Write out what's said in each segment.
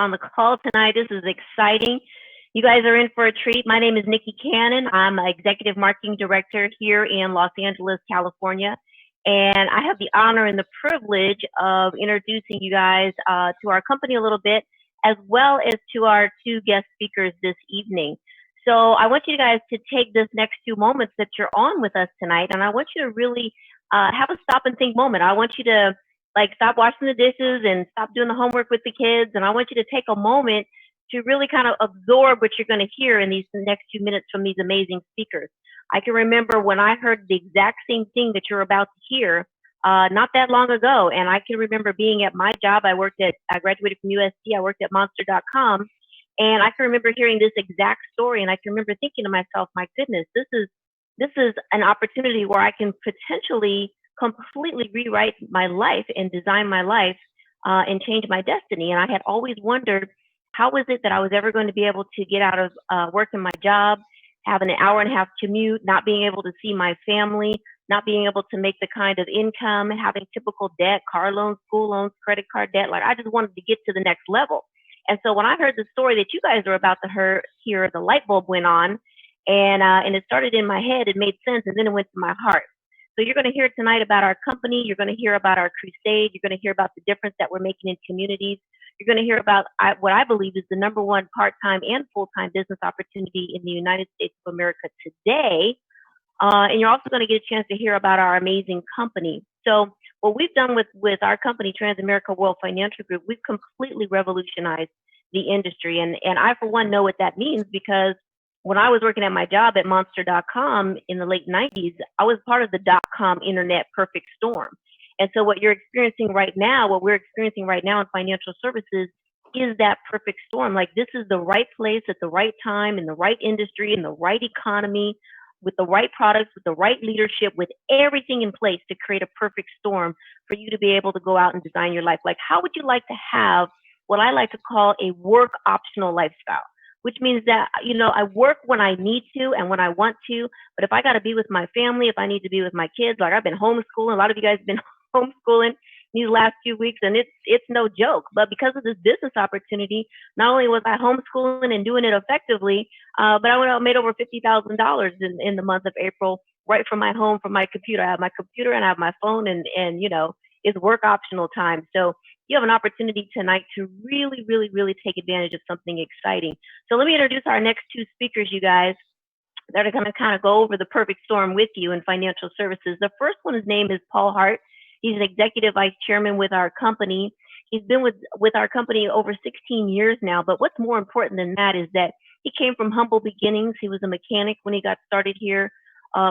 on the call tonight. This is exciting. You guys are in for a treat. My name is Nikki Cannon. I'm an Executive Marketing Director here in Los Angeles, California. And I have the honor and the privilege of introducing you guys to our company a little bit, as well as to our two guest speakers this evening. So I want you guys to take this next few moments that you're on with us tonight, and I want you to really have a stop and think moment. I want you to stop washing the dishes and stop doing the homework with the kids, and I want you to take a moment to really kind of absorb what you're going to hear in these next few minutes from these amazing speakers. I can remember when I heard the exact same thing that you're about to hear not that long ago, and I can remember being at my job. I graduated from USC. I worked at Monster.com, and I can remember hearing this exact story, and I can remember thinking to myself, my goodness, this is an opportunity where I can potentially completely rewrite my life and design my life and change my destiny. And I had always wondered, how was it that I was ever going to be able to get out of working my job, having an hour and a half commute, not being able to see my family, not being able to make the kind of income, having typical debt, car loans, school loans, credit card debt. I just wanted to get to the next level. And so when I heard the story that you guys are about to hear, the light bulb went on, and it started in my head. It made sense, and then it went to my heart. So you're going to hear tonight about our company. You're going to hear about our crusade. You're going to hear about the difference that we're making in communities. You're going to hear about what I believe is the #1 part-time and full-time business opportunity in the United States of America today. And you're also going to get a chance to hear about our amazing company. So what we've done with our company, Transamerica World Financial Group, we've completely revolutionized the industry. And I, for one, know what that means, because when I was working at my job at Monster.com in the late 90s, I was part of the .com internet perfect storm. And so what you're experiencing right now, what we're experiencing right now in financial services is that perfect storm. This is the right place at the right time, in the right industry, in the right economy, with the right products, with the right leadership, with everything in place to create a perfect storm for you to be able to go out and design your life. How would you like to have what I like to call a work optional lifestyle? Which means that, I work when I need to and when I want to, but if I got to be with my family, if I need to be with my kids, I've been homeschooling, a lot of you guys have been homeschooling these last few weeks, and it's no joke. But because of this business opportunity, not only was I homeschooling and doing it effectively, but I went out and made over $50,000 in the month of April, right from my home, from my computer. I have my computer and I have my phone, and it's work optional time. So you have an opportunity tonight to really, really, really take advantage of something exciting. So let me introduce our next two speakers, you guys, that are going to kind of go over the perfect storm with you in financial services. The first one, his name is Paul Hart. He's an executive vice chairman with our company. He's been with our company over 16 years now. But what's more important than that is that he came from humble beginnings. He was a mechanic when he got started here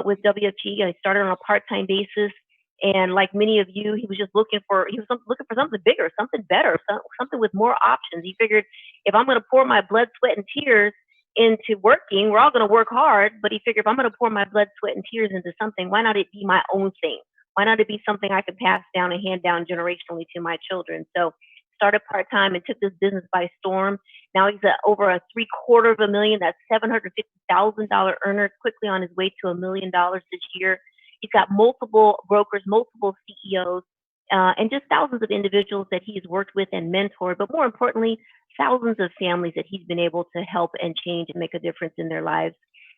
with WFG. He started on a part-time basis. And like many of you, he was looking for something bigger, something better, something with more options. He figured, if I'm going to pour my blood, sweat, and tears into working, we're all going to work hard. But he figured, if I'm going to pour my blood, sweat, and tears into something, why not it be my own thing? Why not it be something I could pass down and hand down generationally to my children? So started part-time and took this business by storm. Now he's over a $750,000, that's $750,000 earner, quickly on his way to $1 million this year. He's got multiple brokers, multiple CEOs, and just thousands of individuals that he's worked with and mentored, but more importantly, thousands of families that he's been able to help and change and make a difference in their lives.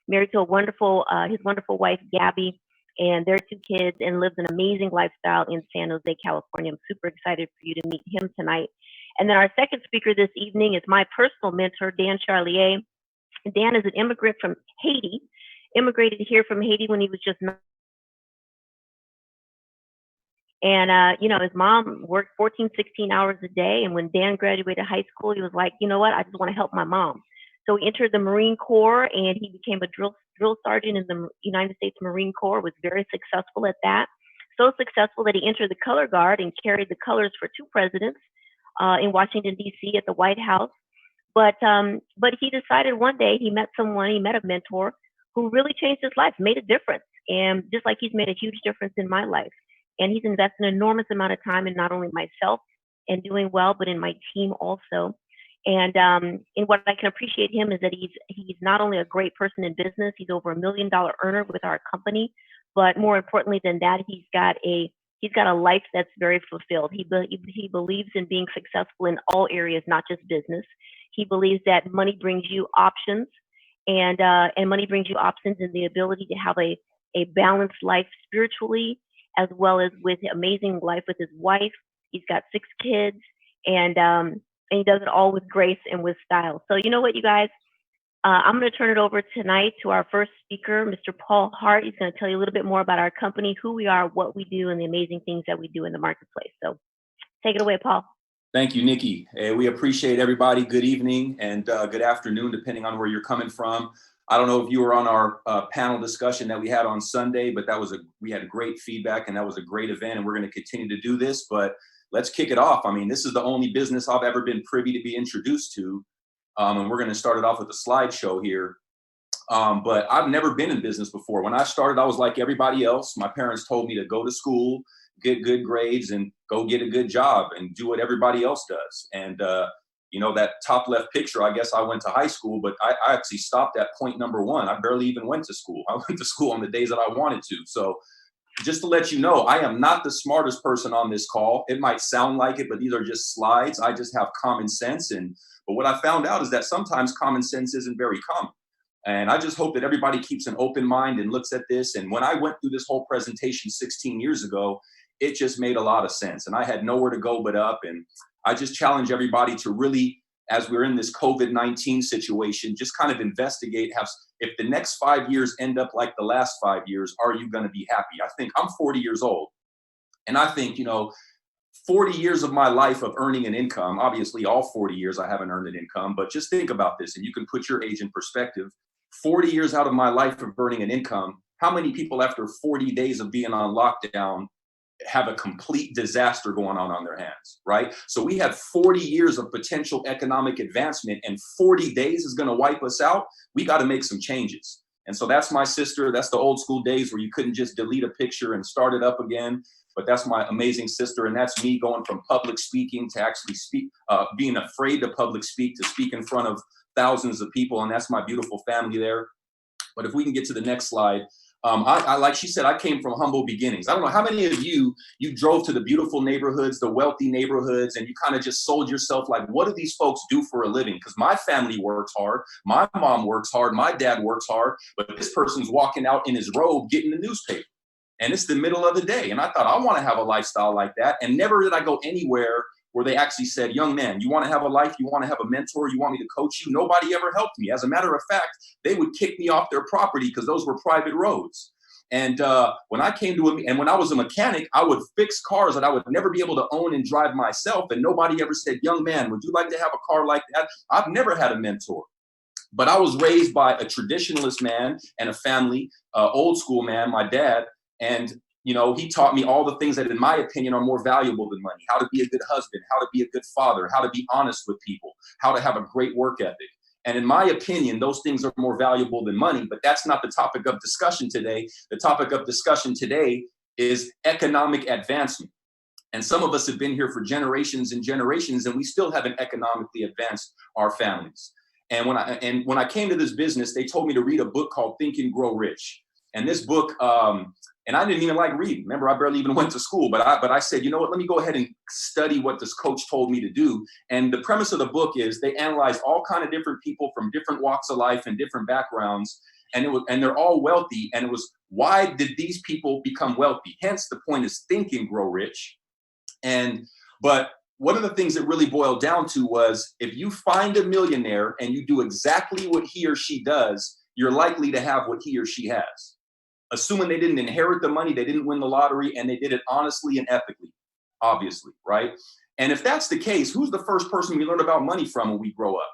Married to his wonderful wife, Gabby, and their 2 kids, and lives an amazing lifestyle in San Jose, California. I'm super excited for you to meet him tonight. And then our second speaker this evening is my personal mentor, Dan Charlier. Dan is an immigrant from Haiti, immigrated here from Haiti when he was just 9. And, his mom worked 14, 16 hours a day. And when Dan graduated high school, he was like, you know what, I just want to help my mom. So he entered the Marine Corps, and he became a drill sergeant in the United States Marine Corps, was very successful at that. So successful that he entered the color guard and carried the colors for 2 presidents in Washington, D.C. at the White House. But he decided one day he met a mentor who really changed his life, made a difference. And just like he's made a huge difference in my life. And he's invested an enormous amount of time in not only myself and doing well, but in my team also. And what I can appreciate him is that he's not only a great person in business, he's over $1 million earner with our company, but more importantly than that, he's got a He's got a life that's very fulfilled. He believes in being successful in all areas, not just business. He believes that money brings you options, and money brings you options and the ability to have a balanced life spiritually, as well as with amazing life with his wife. He's got 6 kids, and he does it all with grace and with style. So you know what, you guys? I'm going to turn it over tonight to our first speaker, Mr. Paul Hart. He's going to tell you a little bit more about our company, who we are, what we do, and the amazing things that we do in the marketplace. So take it away, Paul. Thank you, Nikki. We appreciate everybody. Good evening and good afternoon, depending on where you're coming from. I don't know if you were on our panel discussion that we had on Sunday, but we had great feedback, and that was a great event, and we're going to continue to do this. But let's kick it off. I mean, this is the only business I've ever been privy to be introduced to. And we're going to start it off with a slideshow here. But I've never been in business before. When I started, I was like everybody else. My parents told me to go to school, get good grades, and go get a good job and do what everybody else does. And, that top left picture, I guess I went to high school, but I actually stopped at point number 1. I barely even went to school. I went to school on the days that I wanted to. So just to let you know, I am not the smartest person on this call. It might sound like it, but these are just slides. I just have common sense. But what I found out is that sometimes common sense isn't very common. And I just hope that everybody keeps an open mind and looks at this. And when I went through this whole presentation 16 years ago, it just made a lot of sense. And I had nowhere to go but up. And I just challenge everybody to really, as we're in this COVID-19 situation, just kind of investigate if the next 5 years end up like the last 5 years, are you going to be happy? I think I'm 40 years old. And I think, 40 years of my life of earning an income, obviously all 40 years I haven't earned an income, but just think about this and you can put your age in perspective. 40 years out of my life of earning an income, how many people after 40 days of being on lockdown have a complete disaster going on their hands, right? So we have 40 years of potential economic advancement and 40 days is going to wipe us out. We got to make some changes. And so that's my sister. That's the old school days where you couldn't just delete a picture and start it up again. But that's my amazing sister. And that's me going from public speaking to actually being afraid to public speak to speak in front of thousands of people. And that's my beautiful family there. But if we can get to the next slide. I like she said, I came from humble beginnings. I don't know how many of you drove to the beautiful neighborhoods, the wealthy neighborhoods, and you kind of just sold yourself like, what do these folks do for a living? Because my family works hard. My mom works hard. My dad works hard. But this person's walking out in his robe getting the newspaper. And it's the middle of the day. And I thought, I want to have a lifestyle like that. And never did I go anywhere where they actually said, young man, you want to have a life? You want to have a mentor? You want me to coach you? Nobody ever helped me. As a matter of fact, they would kick me off their property because those were private roads. And when I was a mechanic, I would fix cars that I would never be able to own and drive myself. And nobody ever said, young man, would you like to have a car like that? I've never had a mentor. But I was raised by a traditionalist man and a family, old school man, my dad. And he taught me all the things that, in my opinion, are more valuable than money. How to be a good husband, how to be a good father, how to be honest with people, how to have a great work ethic. And in my opinion, those things are more valuable than money, but that's not the topic of discussion today. The topic of discussion today is economic advancement. And some of us have been here for generations and generations, and we still haven't economically advanced our families. And when I came to this business, they told me to read a book called Think and Grow Rich. And this book, and I didn't even like reading. Remember, I barely even went to school, but I said, you know what, let me go ahead and study what this coach told me to do. And the premise of the book is they analyzed all kind of different people from different walks of life and different backgrounds. And they're all wealthy. And it was, why did these people become wealthy? Hence, the point is think and grow rich. But one of the things that really boiled down to was, if you find a millionaire and you do exactly what he or she does, you're likely to have what he or she has. Assuming they didn't inherit the money, they didn't win the lottery, and they did it honestly and ethically, obviously, right? And if that's the case, who's the first person we learn about money from when we grow up?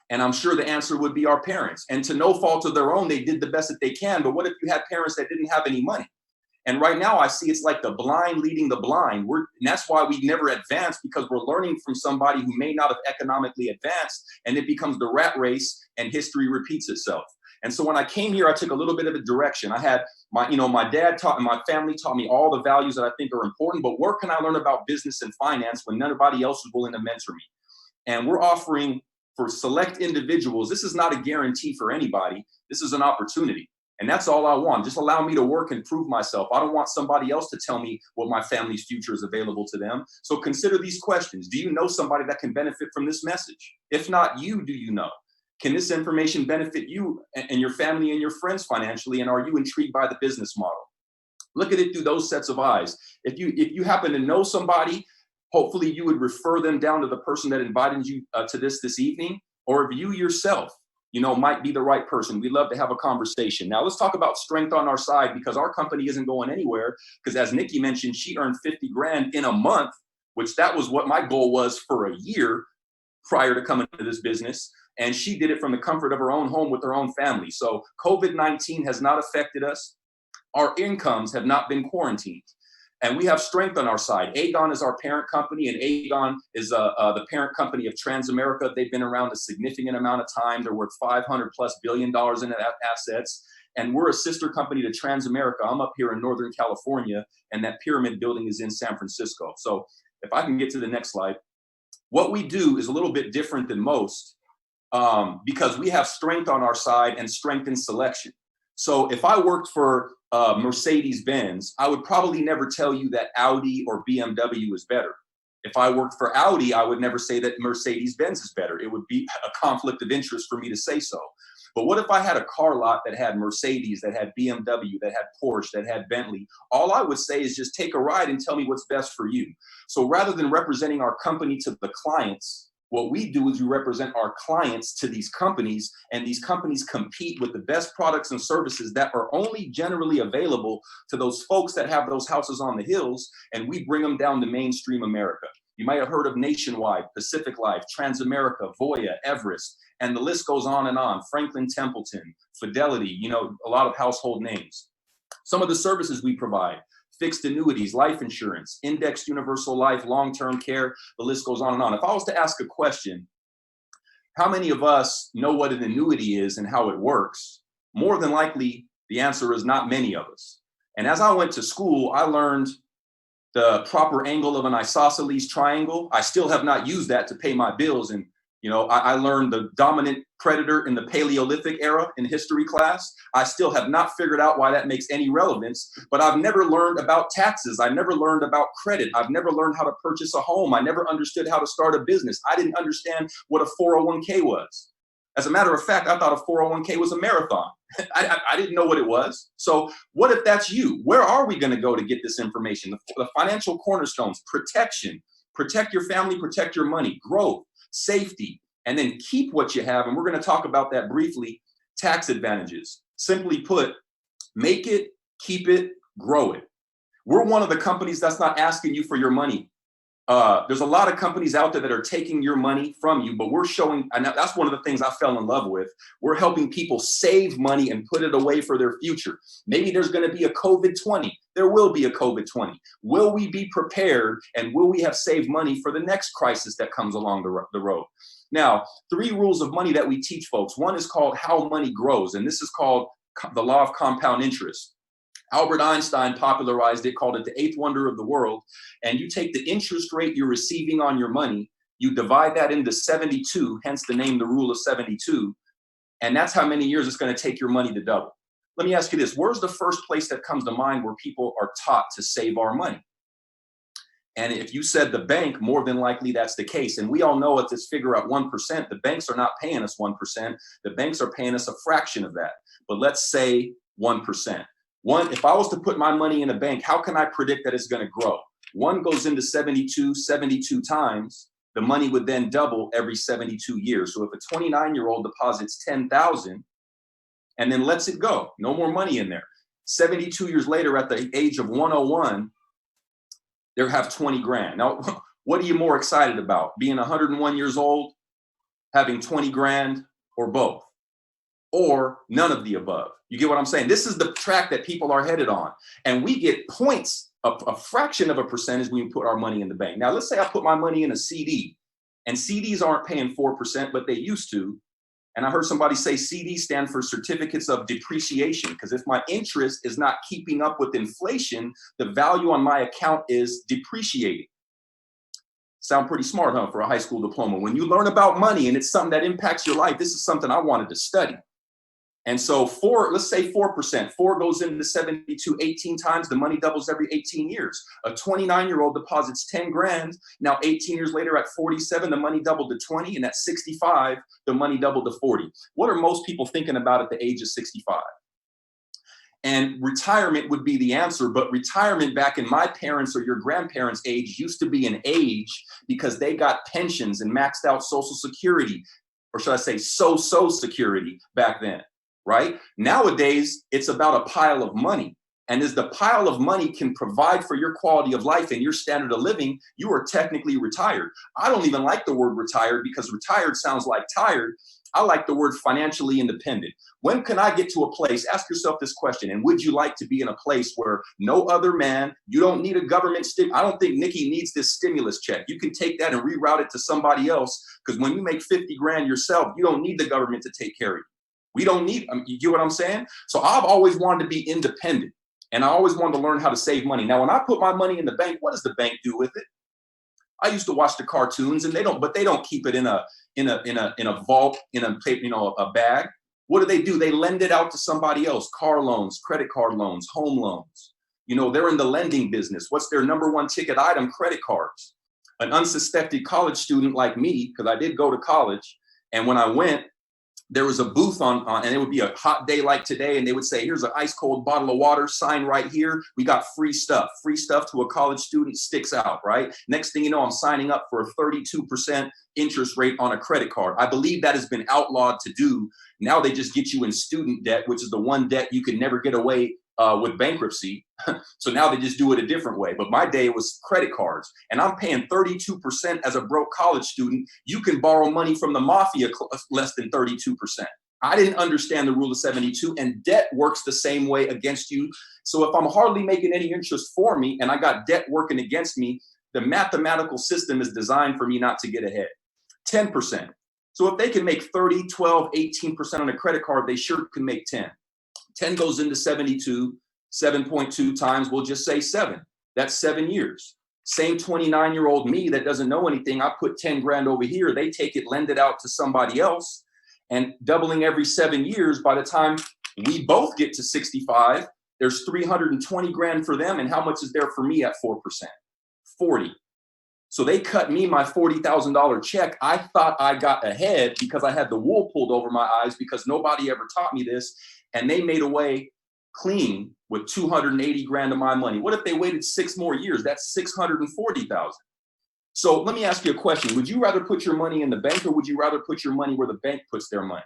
And I'm sure the answer would be our parents. And to no fault of their own, they did the best that they can. But what if you had parents that didn't have any money? And right now I see it's like the blind leading the blind. And that's why we never advance, because we're learning from somebody who may not have economically advanced, and it becomes the rat race and history repeats itself. And so when I came here, I took a little bit of a direction. I had my dad taught me, my family taught me all the values that I think are important, but where can I learn about business and finance when nobody else is willing to mentor me? And we're offering for select individuals, this is not a guarantee for anybody. This is an opportunity. And that's all I want. Just allow me to work and prove myself. I don't want somebody else to tell me what my family's future is available to them. So consider these questions. Do you know somebody that can benefit from this message? If not you, do you know? Can this information benefit you and your family and your friends financially? And are you intrigued by the business model? Look at it through those sets of eyes. If you happen to know somebody, hopefully you would refer them down to the person that invited you to this evening, or if you yourself, might be the right person. We'd love to have a conversation. Now let's talk about strength on our side, because our company isn't going anywhere. Because as Nikki mentioned, she earned 50 grand in a month, which that was what my goal was for a year prior to coming to this business. And she did it from the comfort of her own home with her own family. So COVID-19 has not affected us. Our incomes have not been quarantined. And we have strength on our side. Aegon is our parent company, and Aegon is the parent company of Transamerica. They've been around a significant amount of time. They're worth $500+ billion in assets. And we're a sister company to Transamerica. I'm up here in Northern California, and that pyramid building is in San Francisco. So if I can get to the next slide. What we do is a little bit different than most because we have strength on our side and strength in selection. So if I worked for Mercedes-Benz, I would probably never tell you that Audi or BMW is better. If I worked for Audi, I would never say that Mercedes-Benz is better. It would be a conflict of interest for me to say so. But what if I had a car lot that had Mercedes, that had BMW, that had Porsche, that had Bentley? All I would say is just take a ride and tell me what's best for you. So rather than representing our company to the clients, what we do is we represent our clients to these companies, and these companies compete with the best products and services that are only generally available to those folks that have those houses on the hills, and we bring them down to mainstream America. You might have heard of Nationwide, Pacific Life, Transamerica, Voya, Everest, and the list goes on and on. Franklin Templeton, Fidelity, a lot of household names. Some of the services we provide: fixed annuities, life insurance, indexed universal life, long-term care, the list goes on and on. If I was to ask a question, how many of us know what an annuity is and how it works? More than likely, the answer is not many of us. And as I went to school, I learned the proper angle of an isosceles triangle. I still have not used that to pay my bills. And I learned the dominant predator in the Paleolithic era in history class. I still have not figured out why that makes any relevance, but I've never learned about taxes. I never learned about credit. I've never learned how to purchase a home. I never understood how to start a business. I didn't understand what a 401k was. As a matter of fact, I thought a 401k was a marathon. I didn't know what it was. So what if that's you? Where are we going to go to get this information? The financial cornerstones: protection, protect your family, protect your money, growth, safety, and then keep what you have. And we're going to talk about that briefly. Tax advantages. Simply put, make it, keep it, grow it. We're one of the companies that's not asking you for your money. There's a lot of companies out there that are taking your money from you, but we're showing, and that's one of the things I fell in love with. We're helping people save money and put it away for their future. Maybe there's going to be a COVID-20. There will be a COVID-20. Will we be prepared, and will we have saved money for the next crisis that comes along the road? Now, 3 rules of money that we teach folks. One is called how money grows, and this is called the law of compound interest. Albert Einstein popularized it, called it the 8th wonder of the world. And you take the interest rate you're receiving on your money, you divide that into 72, hence the name, the rule of 72. And that's how many years it's going to take your money to double. Let me ask you this. Where's the first place that comes to mind where people are taught to save our money? And if you said the bank, more than likely that's the case. And we all know at this figure at 1%, the banks are not paying us 1%. The banks are paying us a fraction of that. But let's say 1%. If I was to put my money in a bank, how can I predict that it's going to grow? 1 goes into 72 times. The money would then double every 72 years. So if a 29-year-old deposits $10,000 and then lets it go, no more money in there, 72 years later at the age of 101, they'll have 20 grand. Now, what are you more excited about? Being 101 years old, having 20 grand, or both? Or none of the above? You get what I'm saying? This is the track that people are headed on. And we get points, a fraction of a percentage when we put our money in the bank. Now, let's say I put my money in a CD, and CDs aren't paying 4%, but they used to. And I heard somebody say CDs stand for certificates of depreciation, because if my interest is not keeping up with inflation, the value on my account is depreciating. Sound pretty smart, huh, for a high school diploma? When you learn about money and it's something that impacts your life, this is something I wanted to study. And so let's say 4%, 4 goes into 72 18 times, the money doubles every 18 years. A 29-year-old deposits 10 grand. Now, 18 years later at 47, the money doubled to 20. And at 65, the money doubled to 40. What are most people thinking about at the age of 65? And retirement would be the answer. But retirement back in my parents' or your grandparents' age used to be an age because they got pensions and maxed out Social Security, or should I say so security back then. Right? Nowadays, it's about a pile of money. And as the pile of money can provide for your quality of life and your standard of living, you are technically retired. I don't even like the word retired because retired sounds like tired. I like the word financially independent. When can I get to a place? Ask yourself this question. And would you like to be in a place where no other man, you don't need a government I don't think Nikki needs this stimulus check. You can take that and reroute it to somebody else, because when you make 50 grand yourself, you don't need the government to take care of you. We don't need, you get what I'm saying? So I've always wanted to be independent, and I always wanted to learn how to save money. Now, when I put my money in the bank, what does the bank do with it? I used to watch the cartoons, and they don't keep it in a vault, in a bag. What do? They lend it out to somebody else. Car loans, credit card loans, home loans. They're in the lending business. What's their number one ticket item? Credit cards. An unsuspected college student like me, because I did go to college, and when I went, there was a booth and it would be a hot day like today, and they would say, here's an ice cold bottle of water, sign right here. We got free stuff. Free stuff to a college student sticks out, right? Next thing you know, I'm signing up for a 32% interest rate on a credit card. I believe that has been outlawed to do. Now they just get you in student debt, which is the one debt you can never get away with bankruptcy. So now they just do it a different way. But my day was credit cards, and I'm paying 32% as a broke college student. You can borrow money from the mafia less than 32%. I didn't understand the rule of 72, and debt works the same way against you. So if I'm hardly making any interest for me and I got debt working against me, the mathematical system is designed for me not to get ahead. 10%. So if they can make 30, 12, 18% on a credit card, they sure can make 10. 10 goes into 72, 7.2 times, we'll just say 7. That's 7 years. Same 29-year-old me that doesn't know anything, I put 10 grand over here. They take it, lend it out to somebody else, and doubling every 7 years. By the time we both get to 65, there's 320 grand for them. And how much is there for me at 4%? 40. So they cut me my $40,000 check. I thought I got ahead because I had the wool pulled over my eyes because nobody ever taught me this. And they made away clean with 280 grand of my money. What if they waited 6 more years? That's 640,000. So let me ask you a question. Would you rather put your money in the bank, or would you rather put your money where the bank puts their money?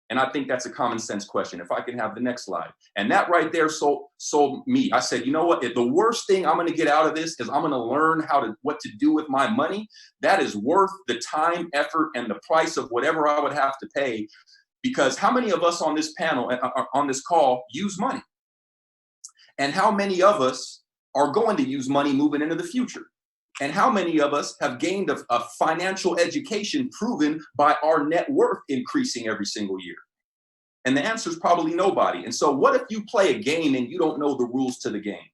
And I think that's a common sense question. If I can have the next slide. And that right there sold me. I said, you know what? If the worst thing I'm going to get out of this is I'm going to learn what to do with my money, that is worth the time, effort, and the price of whatever I would have to pay. Because how many of us on this panel, on this call, use money? And how many of us are going to use money moving into the future? And how many of us have gained a financial education proven by our net worth increasing every single year? And the answer is probably nobody. And so what if you play a game and you don't know the rules to the game?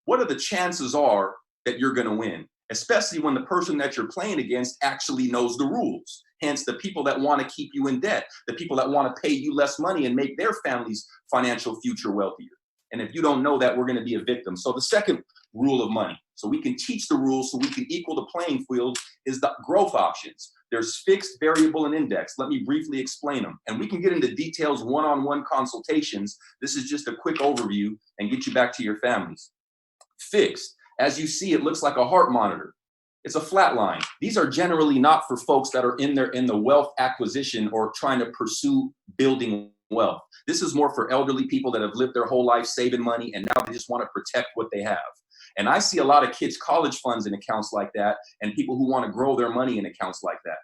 What are the chances are that you're going to win? Especially when the person that you're playing against actually knows the rules. Hence, the people that want to keep you in debt, the people that want to pay you less money and make their family's financial future wealthier. And if you don't know that, we're going to be a victim. So the second rule of money, so we can teach the rules so we can equal the playing field, is the growth options. There's fixed, variable, and index. Let me briefly explain them. And we can get into details one-on-one consultations. This is just a quick overview and get you back to your families. Fixed. As you see, it looks like a heart monitor. It's a flat line. These are generally not for folks that are in the wealth acquisition or trying to pursue building wealth. This is more for elderly people that have lived their whole life saving money, and now they just want to protect what they have. And I see a lot of kids' college funds in accounts like that, and people who want to grow their money in accounts like that.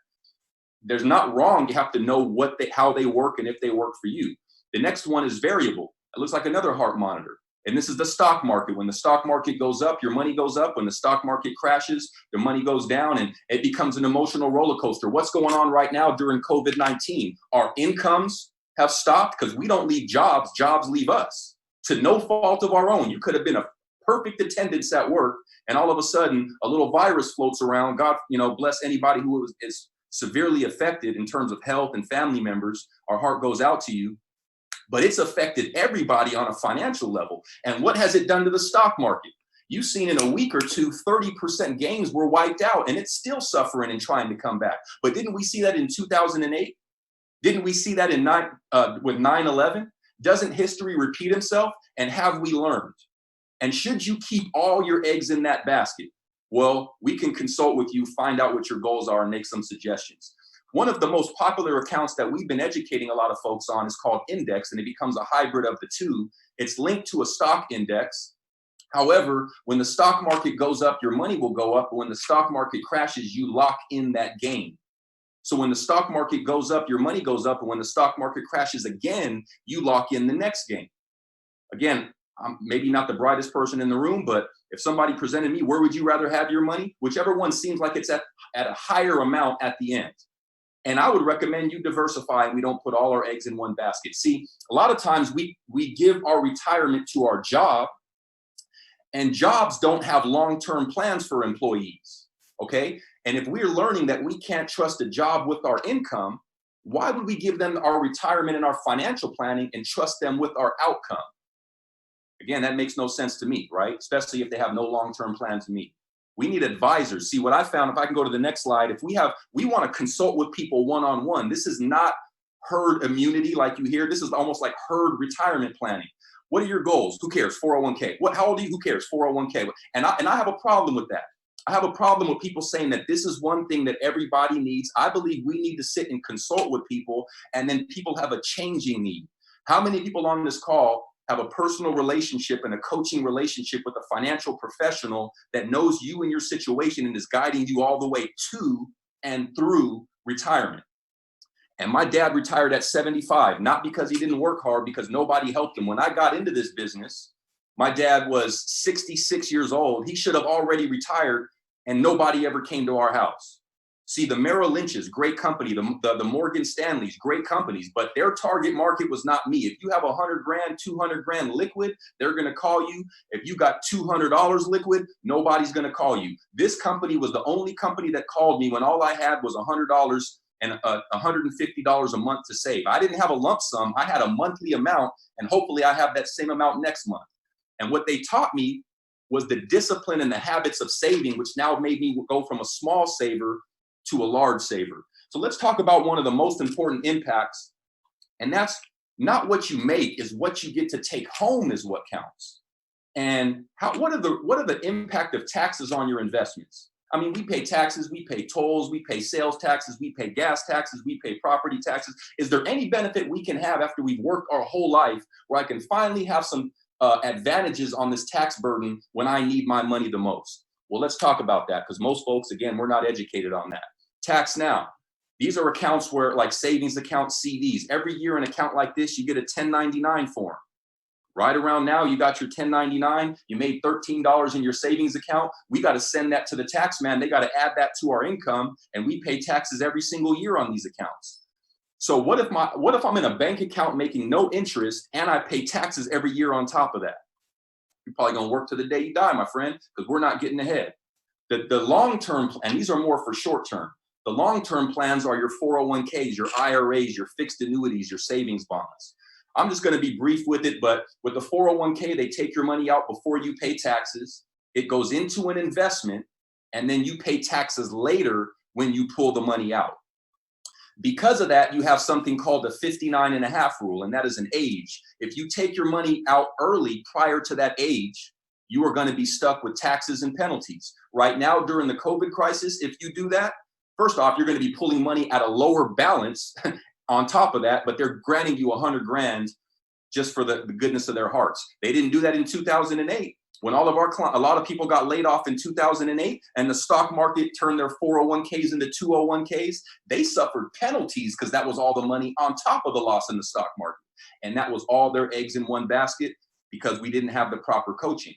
There's not wrong. You have to know how they work and if they work for you. The next one is variable. It looks like another heart monitor. And this is the stock market. When the stock market goes up, your money goes up. When the stock market crashes, your money goes down, and it becomes an emotional roller coaster. What's going on right now during COVID-19? Our incomes have stopped because we don't leave jobs. Jobs leave us to no fault of our own. You could have been a perfect attendance at work, and all of a sudden a little virus floats around. God, bless anybody who is severely affected in terms of health and family members. Our heart goes out to you. but it's affected everybody on a financial level. And what has it done to the stock market? You've seen in a week or two, 30% gains were wiped out, and it's still suffering and trying to come back. But didn't we see that in 2008? Didn't we see that with 9/11? Doesn't history repeat itself? And have we learned? And should you keep all your eggs in that basket? Well, we can consult with you, find out what your goals are, and make some suggestions. One of the most popular accounts that we've been educating a lot of folks on is called Index, and it becomes a hybrid of the two. It's linked to a stock index. However, when the stock market goes up, your money will go up. But when the stock market crashes, you lock in that gain. So when the stock market goes up, your money goes up. And when the stock market crashes again, you lock in the next gain. Again, I'm maybe not the brightest person in the room, but if somebody presented me, where would you rather have your money? Whichever one seems like it's at a higher amount at the end. And I would recommend you diversify and we don't put all our eggs in one basket. See, a lot of times we give our retirement to our job, and jobs don't have long-term plans for employees, okay? And if we're learning that we can't trust a job with our income, why would we give them our retirement and our financial planning and trust them with our outcome? Again, that makes no sense to me, right? Especially if they have no long-term plan to meet. We need advisors. See, what I found, if I can go to the next slide, if we want to consult with people one-on-one. This is not herd immunity like you hear. This is almost like herd retirement planning. What are your goals? Who cares? 401k. How old are you? Who cares? 401k. And I have a problem with that. I have a problem with people saying that this is one thing that everybody needs. I believe we need to sit and consult with people, and then people have a changing need. How many people on this call have a personal relationship and a coaching relationship with a financial professional that knows you and your situation and is guiding you all the way to and through retirement? And my dad retired at 75, not because he didn't work hard, because nobody helped him. When I got into this business, my dad was 66 years old. He should have already retired, and nobody ever came to our house. See, the Merrill Lynch's, great company, the Morgan Stanley's, great companies, but their target market was not me. If you have 100 grand, 200 grand liquid, they're going to call you. If you got $200 liquid, nobody's going to call you. This company was the only company that called me when all I had was $100 and $150 a month to save. I didn't have a lump sum. I had a monthly amount, and hopefully I have that same amount next month. And what they taught me was the discipline and the habits of saving, which now made me go from a small saver to a large saver. So let's talk about one of the most important impacts, and that's not what you make, is what you get to take home is what counts. And what are the impact of taxes on your investments? I mean, we pay taxes, we pay tolls, we pay sales taxes, we pay gas taxes, we pay property taxes. Is there any benefit we can have after we've worked our whole life where I can finally have some advantages on this tax burden when I need my money the most? Well, let's talk about that, because most folks, again, we're not educated on that. Tax Now. These are accounts where, like savings accounts, CDs. Every year an account like this, you get a 1099 form. Right around now, you got your 1099, you made $13 in your savings account. We got to send that to the tax man. They got to add that to our income, and we pay taxes every single year on these accounts. So what if I'm in a bank account making no interest and I pay taxes every year on top of that? You're probably going to work to the day you die, my friend, because we're not getting ahead. The long-term, and these are more for short-term, the long-term plans are your 401ks, your IRAs, your fixed annuities, your savings bonds. I'm just going to be brief with it, but with the 401k, they take your money out before you pay taxes. It goes into an investment, and then you pay taxes later when you pull the money out. Because of that, you have something called the 59.5 rule, and that is an age. If you take your money out early prior to that age, you are going to be stuck with taxes and penalties. Right now, during the COVID crisis, if you do that, first off, you're going to be pulling money at a lower balance on top of that, but they're granting you 100 grand just for the goodness of their hearts. They didn't do that in 2008. When a lot of people got laid off in 2008 and the stock market turned their 401ks into 201ks, they suffered penalties because that was all the money on top of the loss in the stock market. And that was all their eggs in one basket because we didn't have the proper coaching.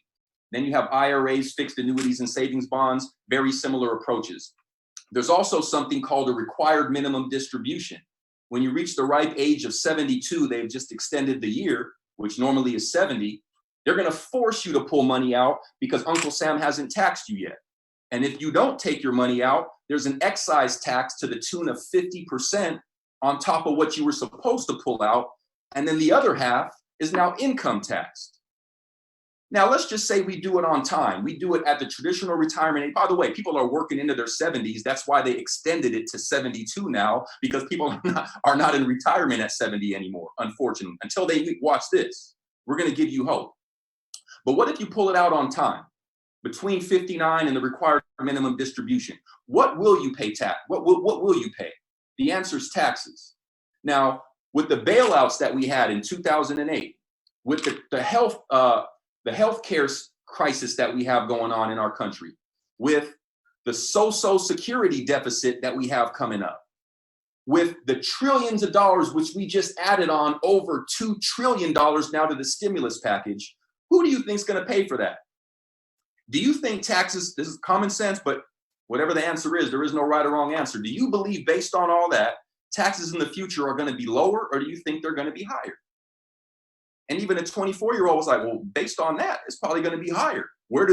Then you have IRAs, fixed annuities, and savings bonds, very similar approaches. There's also something called a required minimum distribution. When you reach the ripe age of 72, they've just extended the year, which normally is 70. They're going to force you to pull money out because Uncle Sam hasn't taxed you yet. And if you don't take your money out, there's an excise tax to the tune of 50% on top of what you were supposed to pull out And then the other half is now income taxed. Now, let's just say we do it on time. We do it at the traditional retirement age. By the way, people are working into their 70s. That's why they extended it to 72 now, because people are not in retirement at 70 anymore, unfortunately, until they watch this. We're going to give you hope. But what if you pull it out on time, between 59 and the required minimum distribution? What will you pay tax? What will you pay? The answer is taxes. Now, with the bailouts that we had in 2008, with the healthcare crisis that we have going on in our country, with the Social Security deficit that we have coming up, with the trillions of dollars which we just added on, over $2 trillion now to the stimulus package, who do you think is going to pay for that? Do you think taxes, this is common sense, but whatever the answer is, there is no right or wrong answer. Do you believe, based on all that, taxes in the future are going to be lower, or do you think they're going to be higher? And even a 24-year-old was like, well, based on that, it's probably going to be higher. Where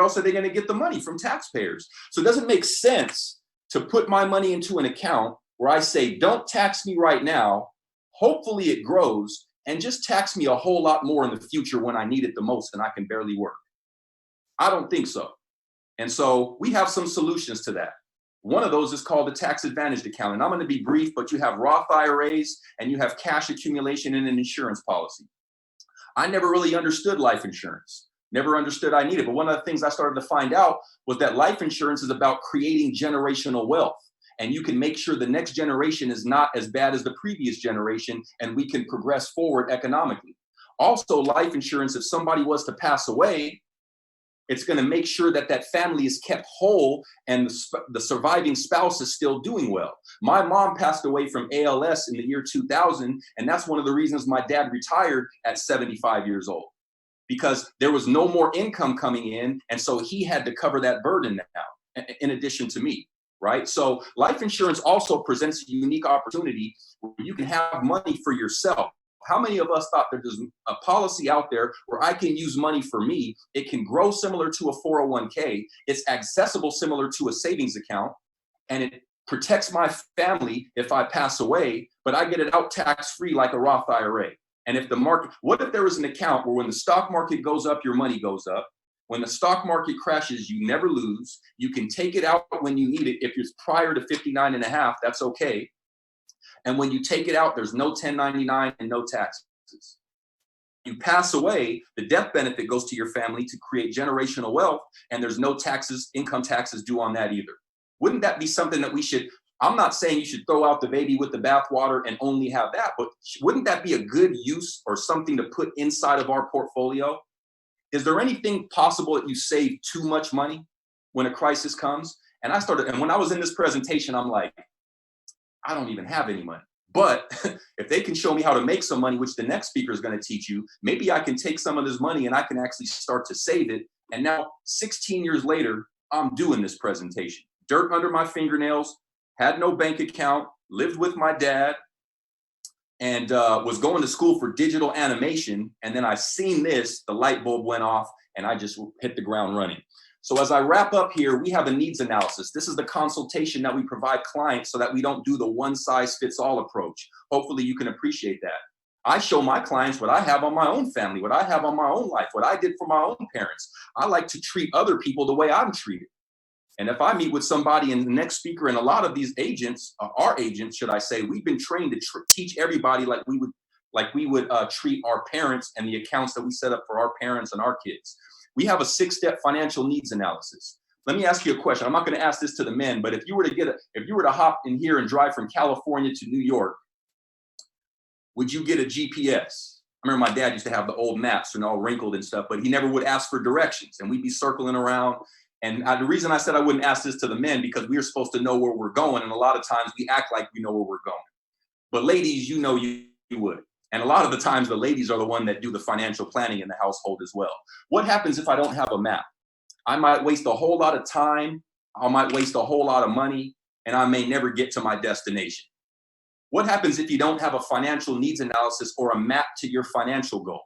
else are they going to get the money? From taxpayers. So it doesn't make sense to put my money into an account where I say, don't tax me right now. Hopefully it grows, and just tax me a whole lot more in the future when I need it the most and I can barely work. I don't think so. And so we have some solutions to that. One of those is called the tax advantaged account. And I'm going to be brief, but you have Roth IRAs and you have cash accumulation in an insurance policy. I never really understood life insurance, never understood I needed. But one of the things I started to find out was that life insurance is about creating generational wealth. And you can make sure the next generation is not as bad as the previous generation, and we can progress forward economically. Also, life insurance, if somebody was to pass away, it's going to make sure that that family is kept whole and the surviving spouse is still doing well. My mom passed away from ALS in the year 2000, and that's one of the reasons my dad retired at 75 years old, because there was no more income coming in, and so he had to cover that burden now, in addition to me, right? So life insurance also presents a unique opportunity where you can have money for yourself. How many of us thought that there's a policy out there where I can use money for me? It can grow similar to a 401k. It's accessible similar to a savings account, and it protects my family if I pass away, but I get it out tax-free like a Roth IRA. And if the market, what if there was an account where when the stock market goes up, your money goes up? When the stock market crashes, you never lose. You can take it out when you need it. If it's prior to 59 and a half, that's okay. And when you take it out, there's no 1099 and no taxes. You pass away, the death benefit goes to your family to create generational wealth, and there's no taxes, income taxes due on that either. Wouldn't that be something that we should, I'm not saying you should throw out the baby with the bathwater and only have that, but wouldn't that be a good use or something to put inside of our portfolio? Is there anything possible that you save too much money when a crisis comes? And when I was in this presentation, I'm like, I don't even have any money. But if they can show me how to make some money, which the next speaker is going to teach you, maybe I can take some of this money and I can actually start to save it. And now 16 years later, I'm doing this presentation. Dirt under my fingernails, had no bank account, lived with my dad, and was going to school for digital animation. And then I seen this, the light bulb went off, and I just hit the ground running. So as I wrap up here, we have a needs analysis. This is the consultation that we provide clients so that we don't do the one-size-fits-all approach. Hopefully you can appreciate that. I show my clients what I have on my own family, what I have on my own life, what I did for my own parents. I like to treat other people the way I'm treated. And if I meet with somebody, and the next speaker, and a lot of these agents, our agents, should I say, we've been trained to teach everybody like we would treat our parents and the accounts that we set up for our parents and our kids. We have a 6-step financial needs analysis. Let me ask you a question. I'm not going to ask this to the men, but if you were to hop in here and drive from California to New York, would you get a GPS? I remember my dad used to have the old maps and all wrinkled and stuff, but he never would ask for directions, and we'd be circling around. And the reason I said I wouldn't ask this to the men, because we are supposed to know where we're going, and a lot of times we act like we know where we're going. But ladies, you know you would. And a lot of the times the ladies are the one that do the financial planning in the household as well. What happens if I don't have a map? I might waste a whole lot of time, I might waste a whole lot of money, and I may never get to my destination. What happens if you don't have a financial needs analysis or a map to your financial goal?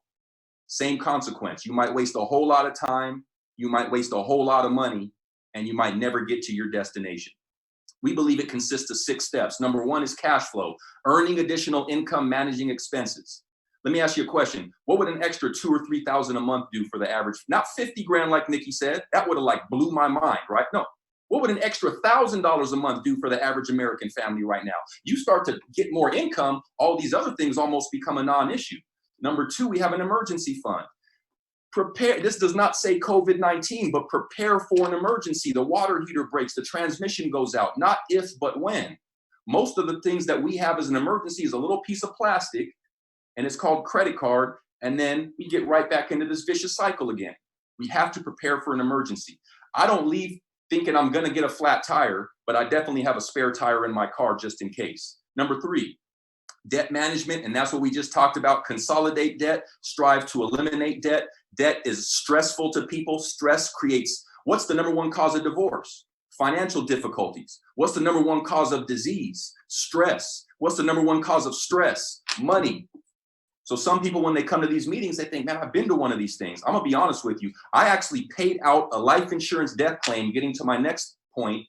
Same consequence. You might waste a whole lot of time, you might waste a whole lot of money, and you might never get to your destination. We believe it consists of 6 steps. Number 1 is cash flow, earning additional income, managing expenses. Let me ask you a question. What would an extra $2,000 or $3,000 a month do for the average? Not 50 grand like Nikki said. That would have like blew my mind, right? No. What would an extra $1,000 a month do for the average American family right now? You start to get more income, all these other things almost become a non-issue. Number 2, we have an emergency fund. Prepare, this does not say COVID-19, but prepare for an emergency. The water heater breaks, the transmission goes out, not if, but when. Most of the things that we have as an emergency is a little piece of plastic, and it's called credit card, and then we get right back into this vicious cycle again. We have to prepare for an emergency. I don't leave thinking I'm gonna get a flat tire, but I definitely have a spare tire in my car just in case. Number 3, debt management, and that's what we just talked about. Consolidate debt, strive to eliminate debt. Debt is stressful to people. Stress creates, what's the number 1 cause of divorce? Financial difficulties. What's the number 1 cause of disease? Stress. What's the number 1 cause of stress? Money. So some people, when they come to these meetings, they think, man, I've been to one of these things. I'm gonna be honest with you. I actually paid out a life insurance death claim, getting to my next point,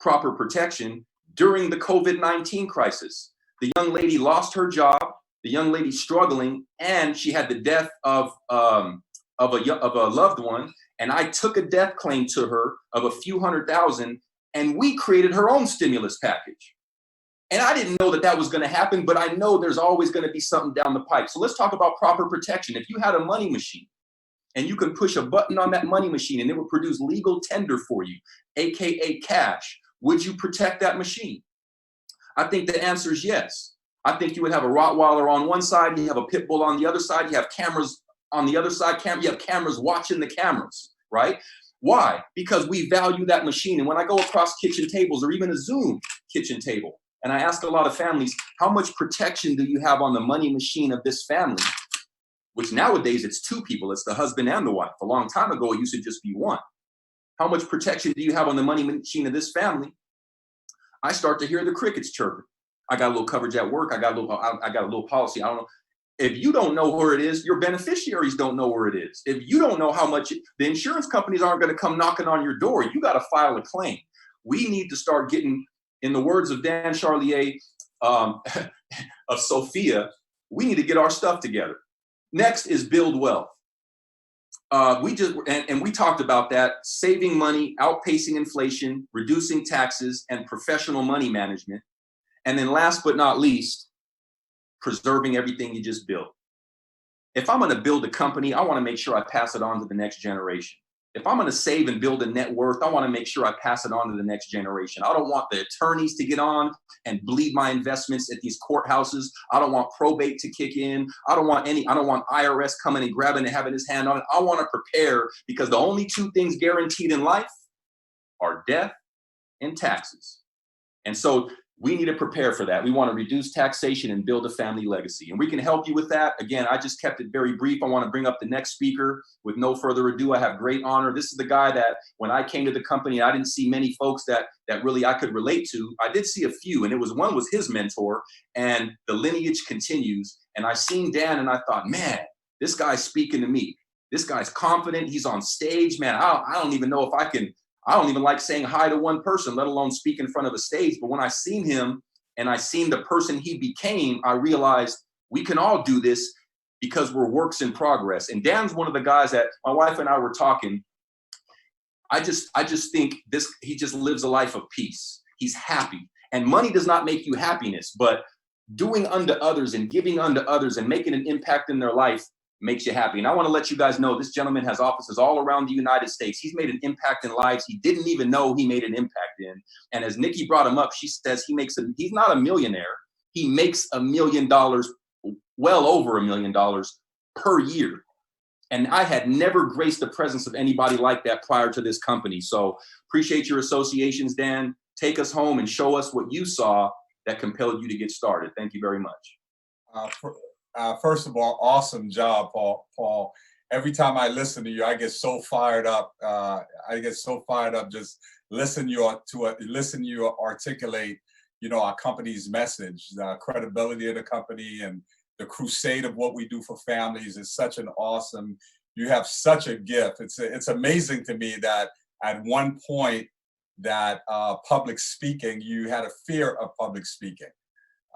proper protection, during the COVID-19 crisis. The young lady lost her job, the young lady struggling, and she had the death of a loved one. And I took a death claim to her of a few $100,000, and we created her own stimulus package. And I didn't know that that was going to happen, but I know there's always going to be something down the pipe. So let's talk about proper protection. If you had a money machine and you can push a button on that money machine and it would produce legal tender for you, AKA cash, would you protect that machine? I think the answer is yes. I think you would have a Rottweiler on one side, you have a pit bull on the other side, you have cameras on the other side, you have cameras watching the cameras, right? Why? Because we value that machine. And when I go across kitchen tables or even a Zoom kitchen table, and I ask a lot of families, how much protection do you have on the money machine of this family? Which nowadays it's 2 people, it's the husband and the wife. A long time ago, it used to just be 1. How much protection do you have on the money machine of this family? I start to hear the crickets chirping. I got a little coverage at work. I got a little policy. I don't know. If you don't know where it is, your beneficiaries don't know where it is. If you don't know how much, the insurance companies aren't going to come knocking on your door. You got to file a claim. We need to start getting, in the words of Dan Charlier of Sophia, we need to get our stuff together. Next is build wealth. We talked about that, saving money, outpacing inflation, reducing taxes, and professional money management. And then last but not least, preserving everything you just built. If I'm going to build a company, I want to make sure I pass it on to the next generation. If I'm going to save and build a net worth, I want to make sure I pass it on to the next generation. I don't want the attorneys to get on and bleed my investments at these courthouses. I don't want probate to kick in. I don't want IRS coming and grabbing and having his hand on it. I want to prepare, because the only 2 things guaranteed in life are death and taxes. And so we need to prepare for that. We want to reduce taxation and build a family legacy. And we can help you with that. Again, I just kept it very brief. I want to bring up the next speaker. With no further ado, I have great honor. This is the guy that when I came to the company, I didn't see many folks that really I could relate to. I did see a few, and one was his mentor, and the lineage continues. And I seen Dan and I thought, man, this guy's speaking to me. This guy's confident. He's on stage, man. I don't even know if I can. I don't even like saying hi to one person, let alone speak in front of a stage. But when I seen him and I seen the person he became, I realized we can all do this because we're works in progress. And Dan's one of the guys that my wife and I were talking. I just think he just lives a life of peace. He's happy. And money does not make you happiness, but doing unto others and giving unto others and making an impact in their life makes you happy. And I want to let you guys know this gentleman has offices all around the United States. He's made an impact in lives he didn't even know he made an impact in. And as Nikki brought him up, she says he's not a millionaire. He makes $1 million, well over $1 million per year. And I had never graced the presence of anybody like that prior to this company. So appreciate your associations, Dan. Take us home and show us what you saw that compelled you to get started. Thank you very much. First of all, awesome job, Paul. Every time I listen to you, I get so fired up. Just listen you articulate, our company's message, the credibility of the company, and the crusade of what we do for families is such an awesome. You have such a gift. It's amazing to me that at one point that public speaking, you had a fear of public speaking.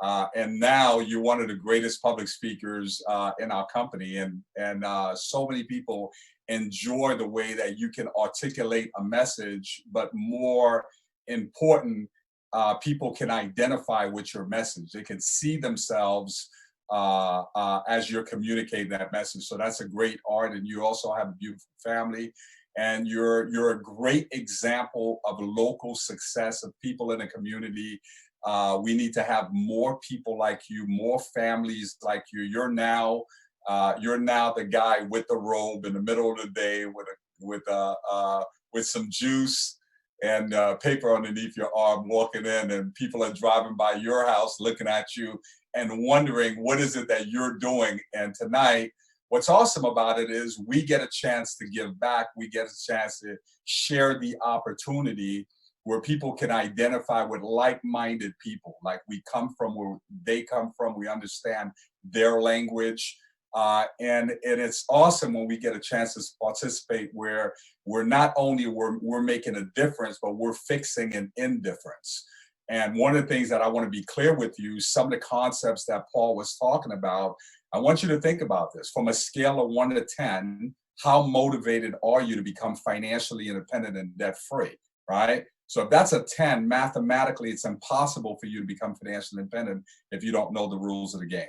And now you're one of the greatest public speakers in our company. And so many people enjoy the way that you can articulate a message, but more important, people can identify with your message. They can see themselves as you're communicating that message. So that's a great art. And you also have a beautiful family. And you're a great example of local success of people in the community. We need to have more people like you, more families like you. You're now the guy with the robe in the middle of the day with some juice and paper underneath your arm, walking in, and people are driving by your house, looking at you and wondering what is it that you're doing. And tonight, what's awesome about it is we get a chance to give back. We get a chance to share the opportunity where people can identify with like-minded people. Like, we come from where they come from. We understand their language. And it's awesome when we get a chance to participate where we're not only we're making a difference, but we're fixing an indifference. And one of the things that I want to be clear with you, some of the concepts that Paul was talking about, I want you to think about this from a scale of 1 to 10. How motivated are you to become financially independent and debt-free, right? So if that's a 10, mathematically, it's impossible for you to become financially independent if you don't know the rules of the game.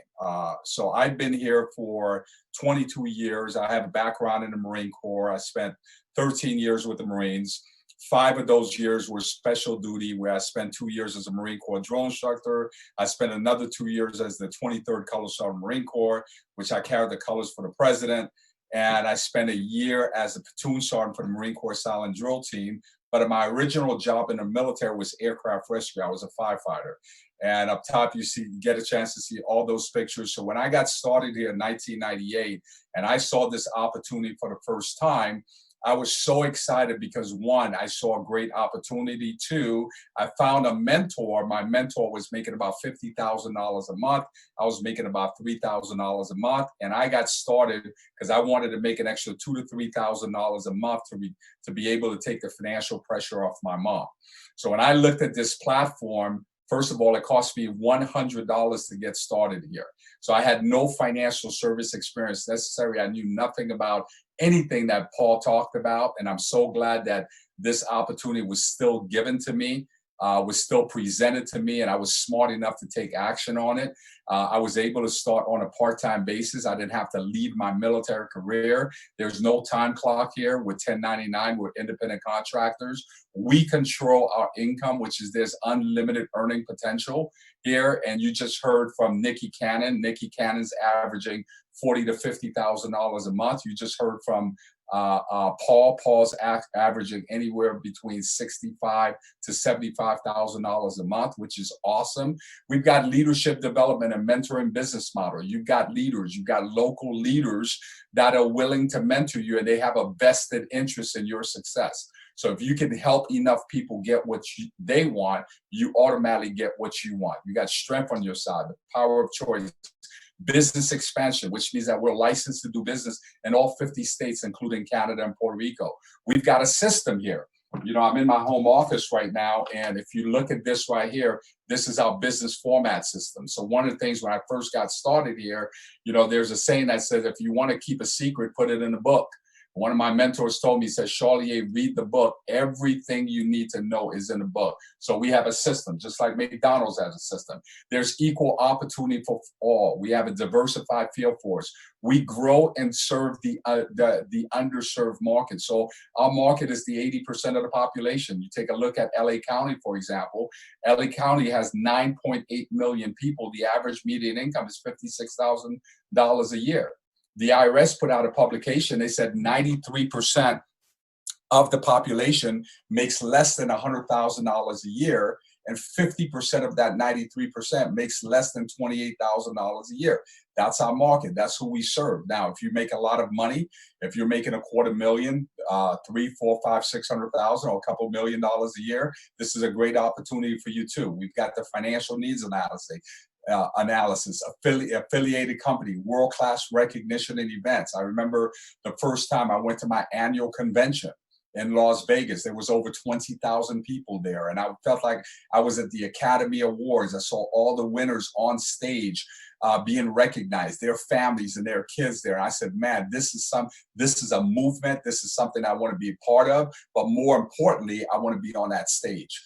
So I've been here for 22 years. I have a background in the Marine Corps. I spent 13 years with the Marines. 5 of those years were special duty, where I spent 2 years as a Marine Corps drone instructor. I spent another 2 years as the 23rd Color Sergeant Marine Corps, which I carried the colors for the president. And I spent a year as a platoon sergeant for the Marine Corps Silent Drill Team. But my original job in the military was aircraft rescue. I was a firefighter. And up top, you get a chance to see all those pictures. So when I got started here in 1998, and I saw this opportunity for the first time, I was so excited because, 1, I saw a great opportunity. 2, I found a mentor. My mentor was making about $50,000 a month. I was making about $3,000 a month. And I got started because I wanted to make an extra $2,000 to $3,000 a month to be able to take the financial pressure off my mom. So when I looked at this platform, first of all, it cost me $100 to get started here. So I had no financial service experience necessary. I knew nothing about anything that Paul talked about. And I'm so glad that this opportunity was still given to me, was still presented to me, and I was smart enough to take action on it. I was able to start on a part-time basis. I didn't have to leave my military career. There's no time clock here. With 1099, we're independent contractors. We control our income, which is there's unlimited earning potential here. And you just heard from Nikki Cannon. Nikki Cannon's averaging $40,000 to $50,000 a month. You just heard from Paul. Paul's averaging anywhere between $65,000 to $75,000 a month, which is awesome. We've got leadership development and mentoring business model. You've got leaders, you've got local leaders that are willing to mentor you, and they have a vested interest in your success. So if you can help enough people get what they want, you automatically get what you want. You got strength on your side, the power of choice. Business expansion, which means that we're licensed to do business in all 50 states, including Canada and Puerto Rico. We've got a system here. You know, I'm in my home office right now, and if you look at this right here, this is our business format system. So one of the things when I first got started here, you know, there's a saying that says, if you want to keep a secret, put it in a book. One of my mentors told me, he said, Charlier, read the book. Everything you need to know is in the book. So we have a system, just like McDonald's has a system. There's equal opportunity for all. We have a diversified field force. We grow and serve the underserved market. So our market is the 80% of the population. You take a look at LA County, for example. LA County has 9.8 million people. The average median income is $56,000 a year. The IRS put out a publication. They said 93% of the population makes less than $100,000 a year, and 50% of that 93% makes less than $28,000 a year. That's our market. That's who we serve. Now, if you make a lot of money, if you're making $250,000, $300,000, $400,000, $500,000, $600,000, or a couple $1 million a year, this is a great opportunity for you too. We've got the financial needs analysis, affiliated company, world-class recognition and events. I remember the first time I went to my annual convention. in Las Vegas. There was over 20,000 people there. And I felt like I was at the Academy Awards. I saw all the winners on stage being recognized, their families and their kids there. And I said, man, this is a movement. This is something I want to be a part of. But more importantly, I want to be on that stage.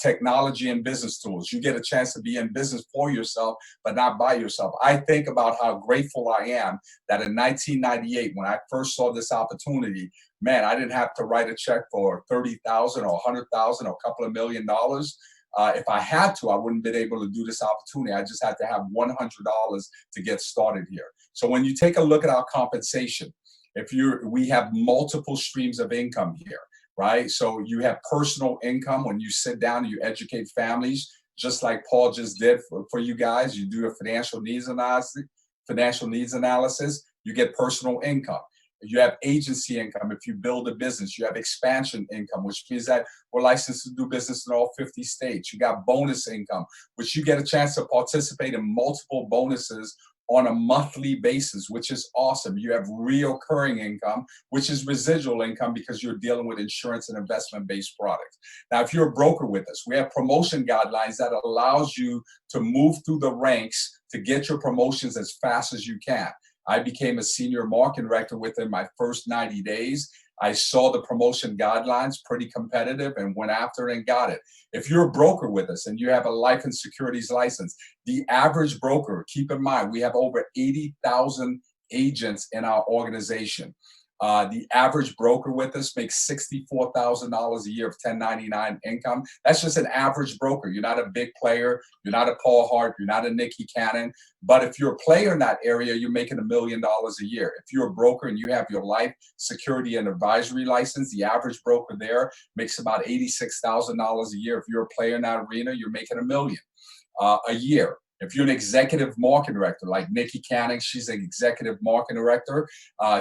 Technology and business tools. You get a chance to be in business for yourself, but not by yourself. I think about how grateful I am that in 1998, when I first saw this opportunity, man, I didn't have to write a check for $30,000 or $100,000 or a couple of $1 million. If I had to, I wouldn't have been able to do this opportunity. I just had to have $100 to get started here. So when you take a look at our compensation, we have multiple streams of income here. Right? So you have personal income when you sit down and you educate families, just like Paul just did for you guys. You do a financial needs analysis, you get personal income. You have agency income. If you build a business, you have expansion income, which means that we're licensed to do business in all 50 states. You got bonus income, which you get a chance to participate in multiple bonuses on a monthly basis, which is awesome. You have recurring income, which is residual income because you're dealing with insurance and investment-based products. Now, if you're a broker with us, we have promotion guidelines that allows you to move through the ranks to get your promotions as fast as you can. I became a senior marketing director within my first 90 days. I saw the promotion guidelines, pretty competitive, and went after it and got it. If you're a broker with us and you have a life and securities license, the average broker, keep in mind, we have over 80,000 agents in our organization. The average broker with us makes $64,000 a year of 1099 income. That's just an average broker. You're not a big player. You're not a Paul Hart. You're not a Nikki Cannon. But if you're a player in that area, you're making $1 million a year. If you're a broker and you have your life, security, and advisory license, the average broker there makes about $86,000 a year. If you're a player in that arena, you're making $1 million a year. If you're an executive marketing director like Nikki Canning, she's an executive marketing director.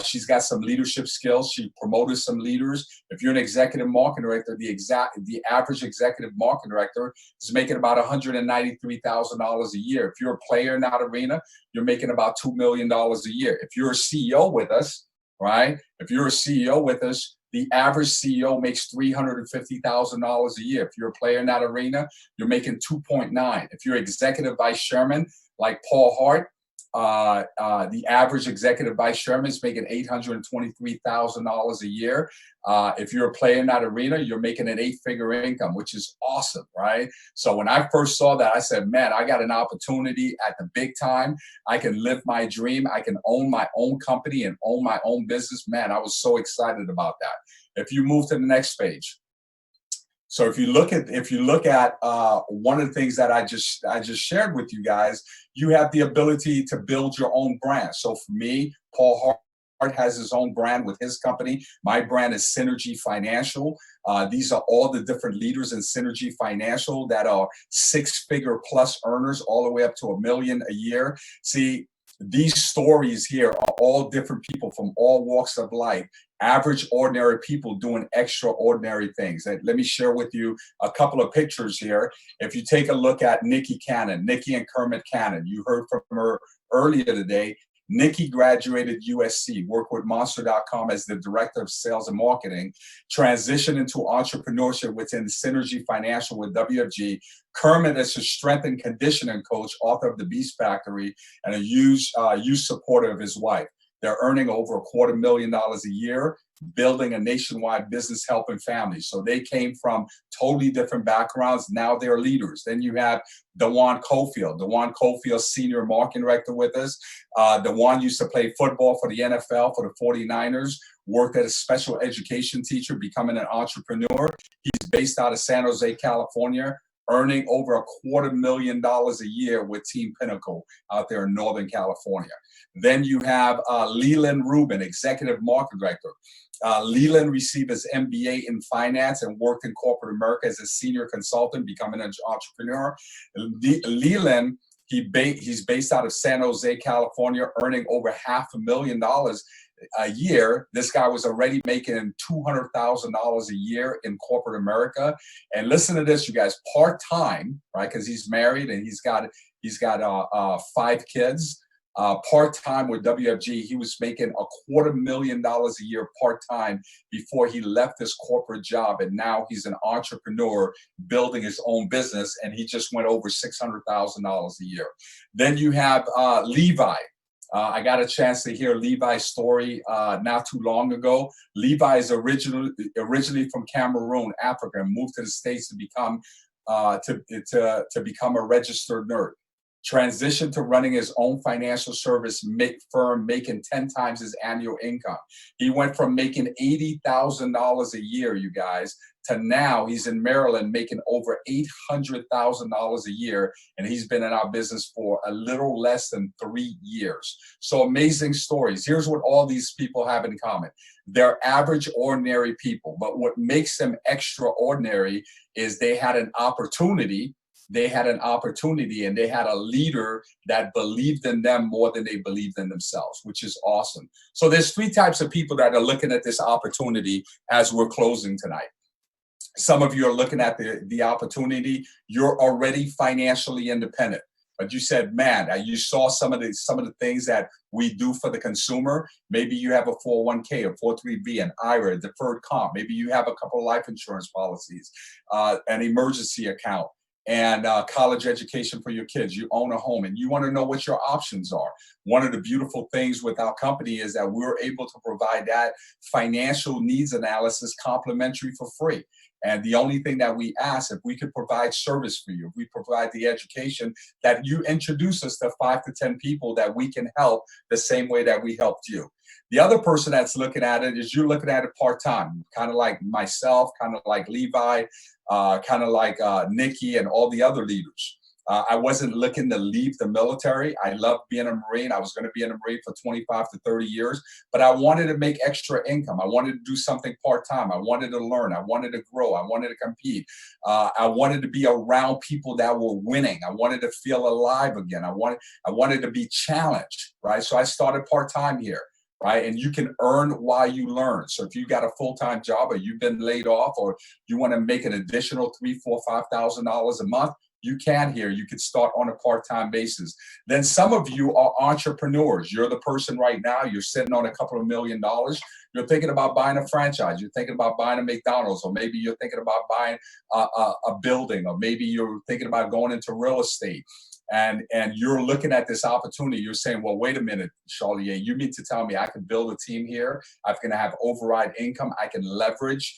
She's got some leadership skills. She promoted some leaders. If you're an executive marketing director, the average executive marketing director is making about $193,000 a year. If you're a player in that arena, you're making about $2 million a year. If you're a CEO with us, right? If you're a CEO with us, the average CEO makes $350,000 a year. If you're a player in that arena, you're making 2.9. If you're executive vice chairman like Paul Hart, the average executive vice chairman is making $823,000 a year. If you're a player in that arena, you're making an 8-figure income, which is awesome, right? So when I first saw that, I said, man, I got an opportunity at the big time. I can live my dream. I can own my own company and own my own business. Man, I was so excited about that. If you move to the next page. So if you look at one of the things that I just shared with you guys, you have the ability to build your own brand. So for me, Paul Hart has his own brand with his company. My brand is Synergy Financial. These are all the different leaders in Synergy Financial that are 6-figure plus earners all the way up to $1 million a year. See, these stories here are all different people from all walks of life. Average, ordinary people doing extraordinary things. Let me share with you a couple of pictures here. If you take a look at Nikki Cannon, Nikki and Kermit Cannon, you heard from her earlier today. Nikki graduated USC, worked with Monster.com as the director of sales and marketing, transitioned into entrepreneurship within Synergy Financial with WFG. Kermit is a strength and conditioning coach, author of The Beast Factory, and a huge supporter of his wife. They're earning over $250,000 a year, building a nationwide business helping families. So they came from totally different backgrounds. Now they're leaders. Then you have DeJuan Cofield. DeJuan Cofield, senior marketing director with us. DeJuan used to play football for the NFL, for the 49ers, worked as a special education teacher, becoming an entrepreneur. He's based out of San Jose, California, earning over $250,000 a year with Team Pinnacle out there in Northern California. Then you have Leland Rubin, executive marketing director. Leland received his MBA in finance and worked in corporate America as a senior consultant, becoming an entrepreneur. Leland, he's based out of San Jose, California, earning over $500,000 a year. This guy was already making $200,000 a year in corporate America. And listen to this, you guys, part-time, right? Because he's married and he's got 5 kids. part-time with WFG. He was making $250,000 a year part-time before he left his corporate job. And now he's an entrepreneur building his own business. And he just went over $600,000 a year. Then you have Levi. I got a chance to hear Levi's story not too long ago. Levi is originally from Cameroon, Africa, and moved to the States to become a registered nurse. Transitioned to running his own financial service firm, making 10 times his annual income. He went from making $80,000 a year, you guys, to now he's in Maryland making over $800,000 a year, and he's been in our business for a little less than 3 years. So amazing stories. Here's what all these people have in common. They're average, ordinary people, but what makes them extraordinary is they had an opportunity and they had a leader that believed in them more than they believed in themselves, which is awesome. So there's 3 types of people that are looking at this opportunity as we're closing tonight. Some of you are looking at the opportunity. You're already financially independent, but you said, man, you saw some of the things that we do for the consumer. Maybe you have a 401k, a 403b, an IRA, a deferred comp. Maybe you have a couple of life insurance policies, an emergency account, and college education for your kids. You own a home and you want to know what your options are. One of the beautiful things with our company is that we're able to provide that financial needs analysis complimentary for free. And the only thing that we ask, if we could provide service for you, if we provide the education, that you introduce us to 5 to 10 people that we can help the same way that we helped you. The other person that's looking at it is you're looking at it part-time, kind of like myself, kind of like Levi, kind of like Nikki and all the other leaders. I wasn't looking to leave the military. I loved being a Marine. I was going to be in a Marine for 25 to 30 years, but I wanted to make extra income. I wanted to do something part-time. I wanted to learn. I wanted to grow. I wanted to compete. I wanted to be around people that were winning. I wanted to feel alive again. I wanted to be challenged, right? So I started part-time here. Right. And you can earn while you learn. So if you got a full-time job or you've been laid off or you want to make an additional $3,000, $4,000, $5,000 a month, you can here. You could start on a part-time basis. Then some of you are entrepreneurs. You're the person right now, you're sitting on a couple of $1 million. You're thinking about buying a franchise. You're thinking about buying a McDonald's, or maybe you're thinking about buying a building, or maybe you're thinking about going into real estate. And you're looking at this opportunity. You're saying, well, wait a minute, Charlier, you mean to tell me I can build a team here? I'm going to have override income. I can leverage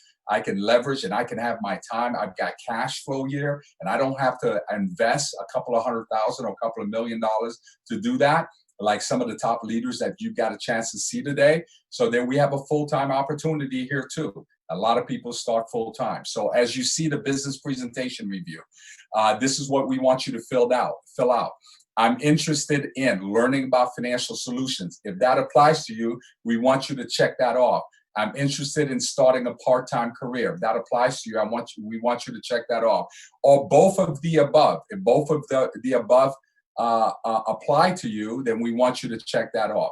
and I can have my time. I've got cash flow here and I don't have to invest a couple of $100,000 or a couple of $1 million to do that, like some of the top leaders that you've got a chance to see today. So then we have a full-time opportunity here too. A lot of people start full-time. So as you see the business presentation review, this is what we want you to fill out. I'm interested in learning about financial solutions. If that applies to you, we want you to check that off. I'm interested in starting a part-time career. If that applies to you, we want you to check that off. Or both of the above. If both of the above apply to you, then we want you to check that off.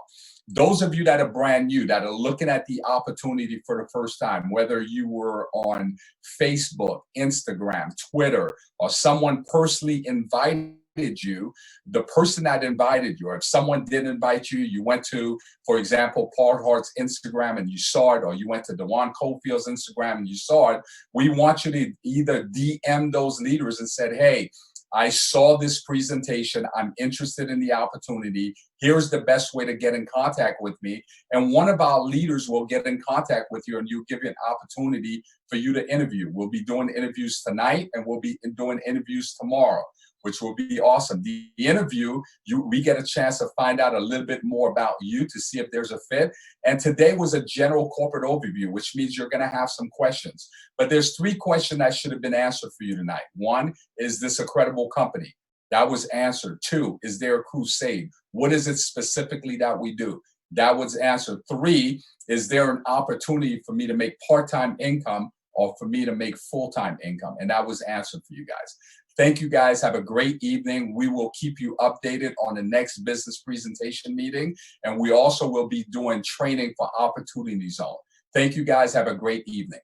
Those of you that are brand new, that are looking at the opportunity for the first time, whether you were on Facebook, Instagram, Twitter, or someone personally invited you, the person that invited you, or if someone did invite you, you went to, for example, Paul Hart's Instagram and you saw it, or you went to DeJuan Cofield's Instagram and you saw it, we want you to either DM those leaders and said, hey, I saw this presentation. I'm interested in the opportunity. Here's the best way to get in contact with me. And one of our leaders will get in contact with you and you'll give you an opportunity for you to interview. We'll be doing interviews tonight and we'll be doing interviews tomorrow, which will be awesome. The interview, we get a chance to find out a little bit more about you to see if there's a fit. And today was a general corporate overview, which means you're going to have some questions. But there's 3 questions that should have been answered for you tonight. 1, is this a credible company? That was answered. 2, is there a crusade? What is it specifically that we do? That was answered. 3, is there an opportunity for me to make part-time income or for me to make full-time income? And that was answered for you guys. Thank you guys. Have a great evening. We will keep you updated on the next business presentation meeting. And we also will be doing training for Opportunity Zone. Thank you guys. Have a great evening.